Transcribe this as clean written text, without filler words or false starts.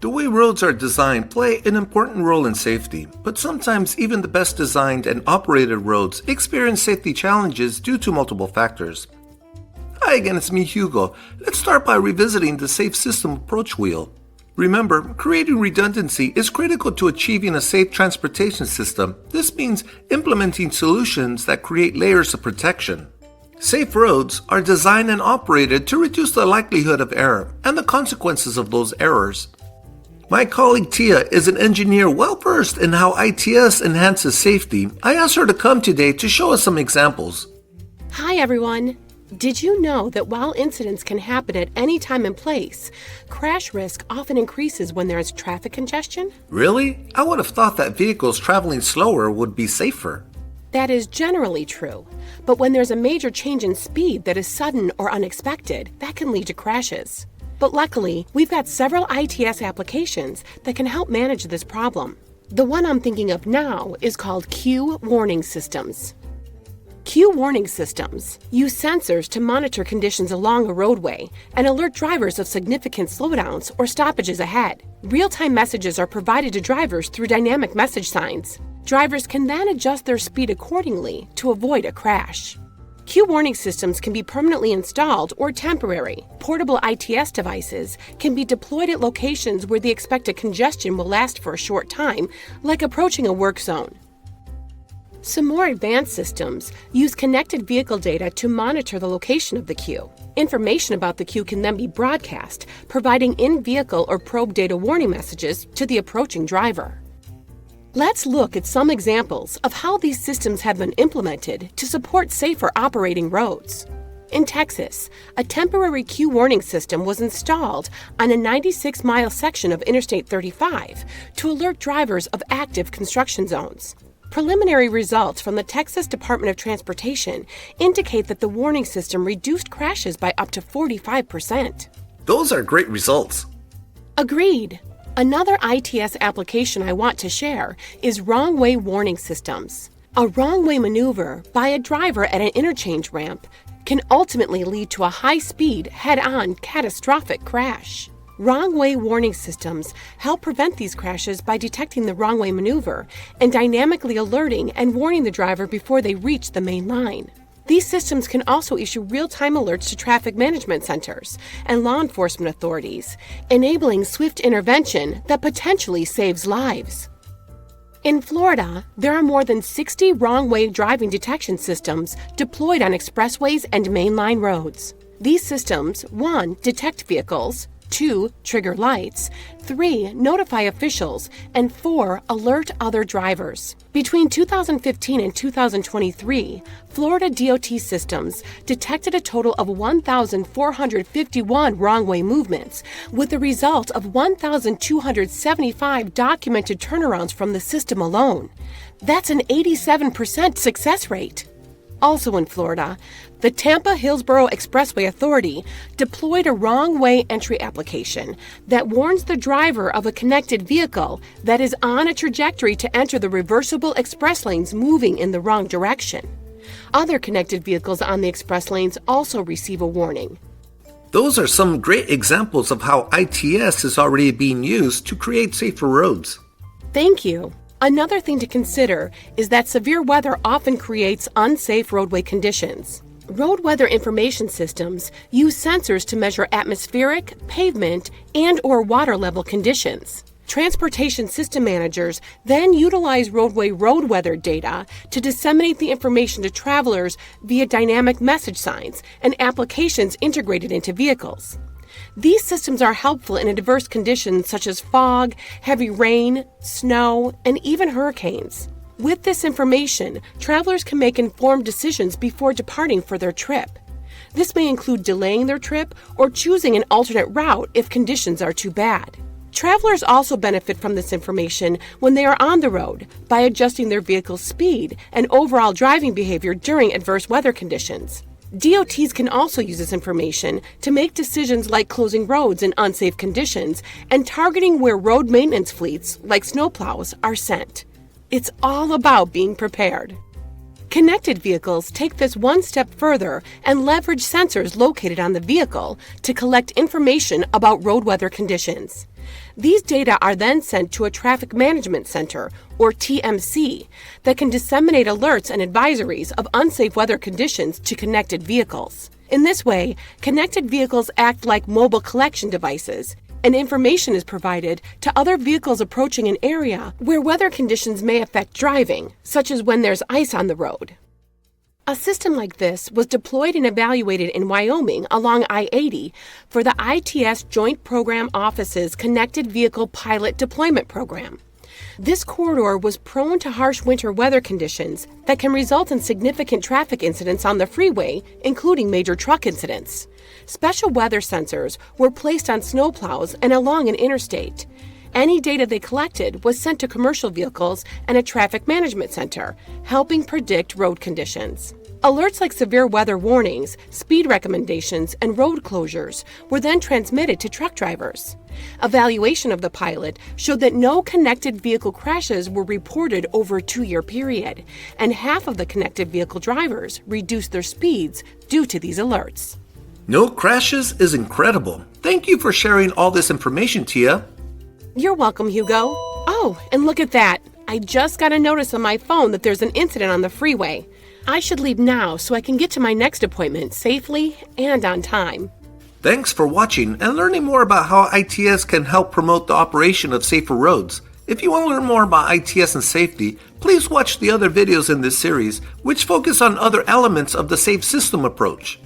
The way roads are designed play an important role in safety, but sometimes even the best designed and operated roads experience safety challenges due to multiple factors. Hi again, it's me, Hugo. Let's start by revisiting the Safe System Approach Wheel. Remember, creating redundancy is critical to achieving a safe transportation system. This means implementing solutions that create layers of protection. Safe roads are designed and operated to reduce the likelihood of error and the consequences of those errors. My colleague Tia is an engineer well-versed in how ITS enhances safety. I asked her to come today to show us some examples. Hi everyone! Did you know that while incidents can happen at any time and place, crash risk often increases when there is traffic congestion? Really? I would have thought that vehicles traveling slower would be safer. That is generally true, but when there's a major change in speed that is sudden or unexpected, that can lead to crashes. But luckily, we've got several ITS applications that can help manage this problem. The one I'm thinking of now is called Q Warning Systems. Q Warning Systems use sensors to monitor conditions along a roadway and alert drivers of significant slowdowns or stoppages ahead. Real-time messages are provided to drivers through dynamic message signs. Drivers can then adjust their speed accordingly to avoid a crash. Q Warning Systems can be permanently installed or temporary. Portable ITS devices can be deployed at locations where the expected congestion will last for a short time, like approaching a work zone. Some more advanced systems use connected vehicle data to monitor the location of the queue. Information about the queue can then be broadcast, providing in-vehicle or probe data warning messages to the approaching driver. Let's look at some examples of how these systems have been implemented to support safer operating roads. In Texas, a temporary queue warning system was installed on a 96-mile section of Interstate 35 to alert drivers of active construction zones. Preliminary results from the Texas Department of Transportation indicate that the warning system reduced crashes by up to 45%. Those are great results. Agreed. Another ITS application I want to share is wrong-way warning systems. A wrong-way maneuver by a driver at an interchange ramp can ultimately lead to a high-speed, head-on, catastrophic crash. Wrong-way warning systems help prevent these crashes by detecting the wrong-way maneuver and dynamically alerting and warning the driver before they reach the main line. These systems can also issue real-time alerts to traffic management centers and law enforcement authorities, enabling swift intervention that potentially saves lives. In Florida, there are more than 60 wrong-way driving detection systems deployed on expressways and mainline roads. These systems, 1. Detect vehicles, 2. Trigger lights, 3. Notify officials, and 4. Alert other drivers. Between 2015 and 2023, Florida DOT systems detected a total of 1,451 wrong-way movements, with a result of 1,275 documented turnarounds from the system alone. That's an 87% success rate. Also in Florida, the Tampa-Hillsborough Expressway Authority deployed a wrong-way entry application that warns the driver of a connected vehicle that is on a trajectory to enter the reversible express lanes moving in the wrong direction. Other connected vehicles on the express lanes also receive a warning. Those are some great examples of how ITS is already being used to create safer roads. Thank you. Another thing to consider is that severe weather often creates unsafe roadway conditions. Road weather information systems use sensors to measure atmospheric, pavement, and/or water level conditions. Transportation system managers then utilize roadway road weather data to disseminate the information to travelers via dynamic message signs and applications integrated into vehicles. These systems are helpful in diverse conditions such as fog, heavy rain, snow, and even hurricanes. With this information, travelers can make informed decisions before departing for their trip. This may include delaying their trip or choosing an alternate route if conditions are too bad. Travelers also benefit from this information when they are on the road by adjusting their vehicle's speed and overall driving behavior during adverse weather conditions. DOTs can also use this information to make decisions like closing roads in unsafe conditions and targeting where road maintenance fleets, like snowplows, are sent. It's all about being prepared. Connected vehicles take this one step further and leverage sensors located on the vehicle to collect information about road weather conditions. These data are then sent to a Traffic Management Center, or TMC, that can disseminate alerts and advisories of unsafe weather conditions to connected vehicles. In this way, connected vehicles act like mobile collection devices, and information is provided to other vehicles approaching an area where weather conditions may affect driving, such as when there's ice on the road. A system like this was deployed and evaluated in Wyoming along I-80 for the ITS Joint Program Office's Connected Vehicle Pilot Deployment Program. This corridor was prone to harsh winter weather conditions that can result in significant traffic incidents on the freeway, including major truck incidents. Special weather sensors were placed on snowplows and along an interstate. Any data they collected was sent to commercial vehicles and a traffic management center, helping predict road conditions. Alerts like severe weather warnings, speed recommendations, and road closures were then transmitted to truck drivers. Evaluation of the pilot showed that no connected vehicle crashes were reported over a 2-year period, and half of the connected vehicle drivers reduced their speeds due to these alerts. No crashes is incredible. Thank you for sharing all this information, Tia. You're welcome, Hugo. Oh, and look at that. I just got a notice on my phone that there's an incident on the freeway. I should leave now so I can get to my next appointment safely and on time. Thanks for watching and learning more about how ITS can help promote the operation of safer roads. If you want to learn more about ITS and safety, please watch the other videos in this series, which focus on other elements of the Safe System approach.